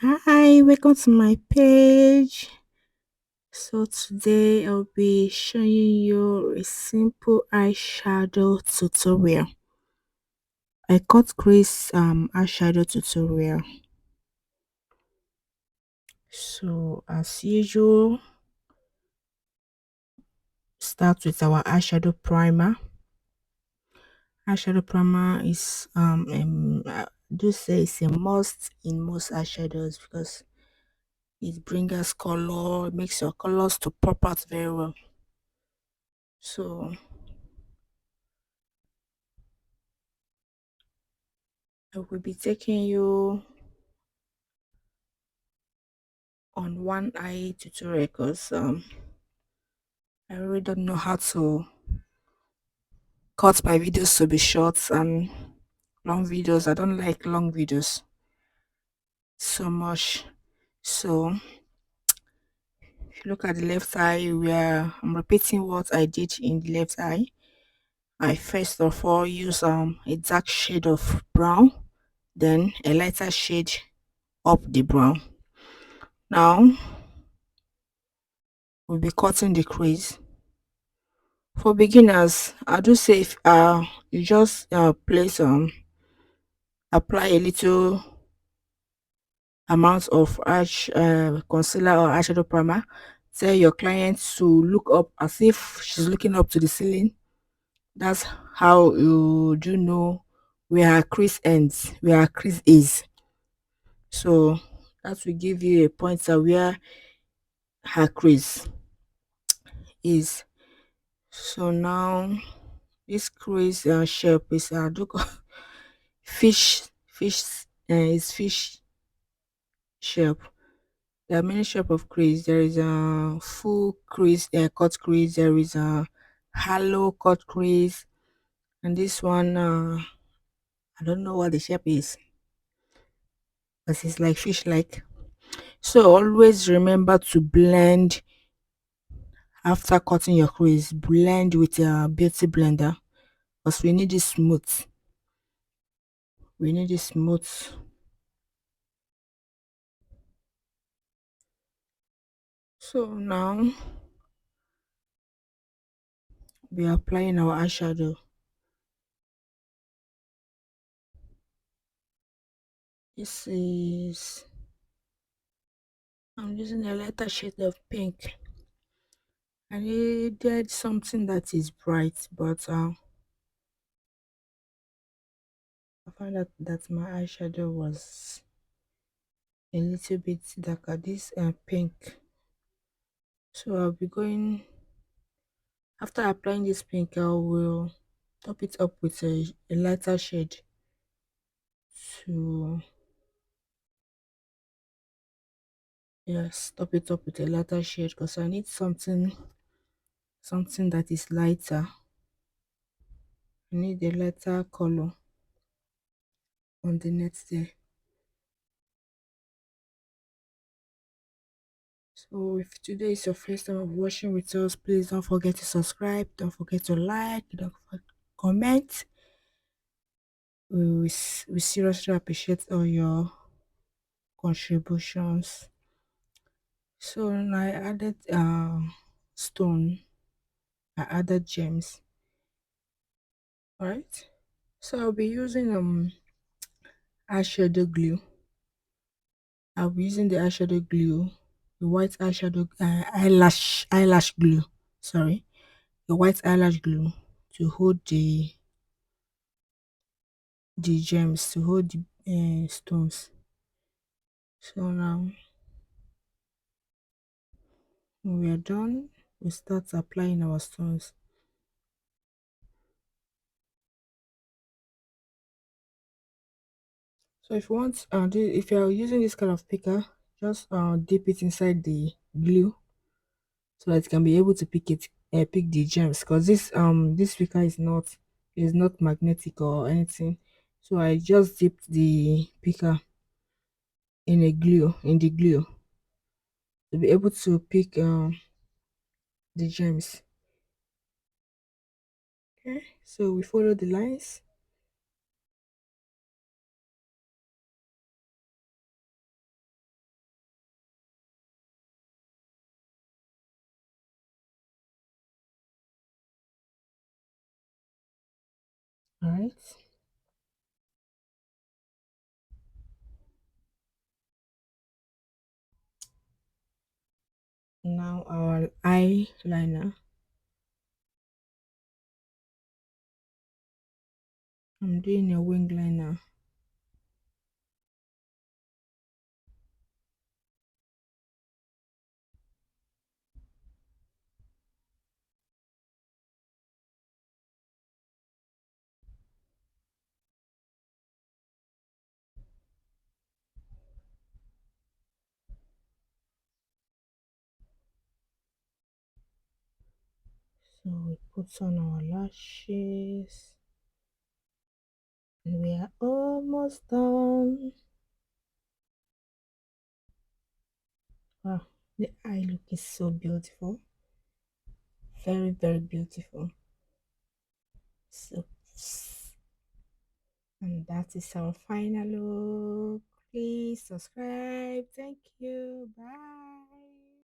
Hi, welcome to my page. So today I'll be showing you a simple eyeshadow tutorial. I cut Crease eyeshadow tutorial. So as usual, start with our eyeshadow primer. Eyeshadow primer is I do say it's a must in most eyeshadows because it brings us color, it makes your colors to pop out very well. So I will be taking you on one eye tutorial because I really don't know how to cut my videos to be short and long videos. I don't like long videos so much. So if you look at the left eye, where I'm repeating what I did in the left eye. I first of all use a dark shade of brown, then a lighter shade up the brown. Now we'll be cutting the crease. For beginners, I do say if you just place apply a little amount of concealer or eyeshadow primer. Tell your client to look up as if she's looking up to the ceiling. That's how you do know where her crease ends, where her crease is. So that will give you a pointer where her crease is. So now this crease shape is fish is fish shape. There are many shape of crease. There is a full crease, cut crease. There is a hollow cut crease, and this one, I don't know what the shape is, but it's like fish like. So always remember to blend after cutting your crease. Blend with a beauty blender because we need it smooth. We need it smooth. So now we are applying our eyeshadow. This is I'm using a lighter shade of pink. I needed something that is bright, but I found out that my eyeshadow was a little bit darker. This pink. So I'll be going after applying this pink. I will top it up with a lighter shade to yes, top it up with a lighter shade because I need something that is lighter. I need a lighter color on the net there. So if today is your first time of watching with us, please don't forget to subscribe, don't forget to like, don't forget to comment. We seriously appreciate all your contributions. So I added stone, I added gems. Alright. So I'll be using eyeshadow glue. I'll be using the eyeshadow glue, the white eyeshadow eyelash glue. Sorry, the white eyelash glue to hold the gems, to hold the stones. So now when we are done, we start applying our stones. So if you want, if you are using this kind of picker, just dip it inside the glue so that you can be able to pick the gems. Because this picker is not magnetic or anything. So I just dipped the picker in the glue to be able to pick the gems. Okay, so we follow the lines. All right. Now our eyeliner. I'm doing a wing liner. So we put on our lashes. And we are almost done. Wow, the eye look is so beautiful. Very, very beautiful. So, and that is our final look. Please subscribe. Thank you. Bye.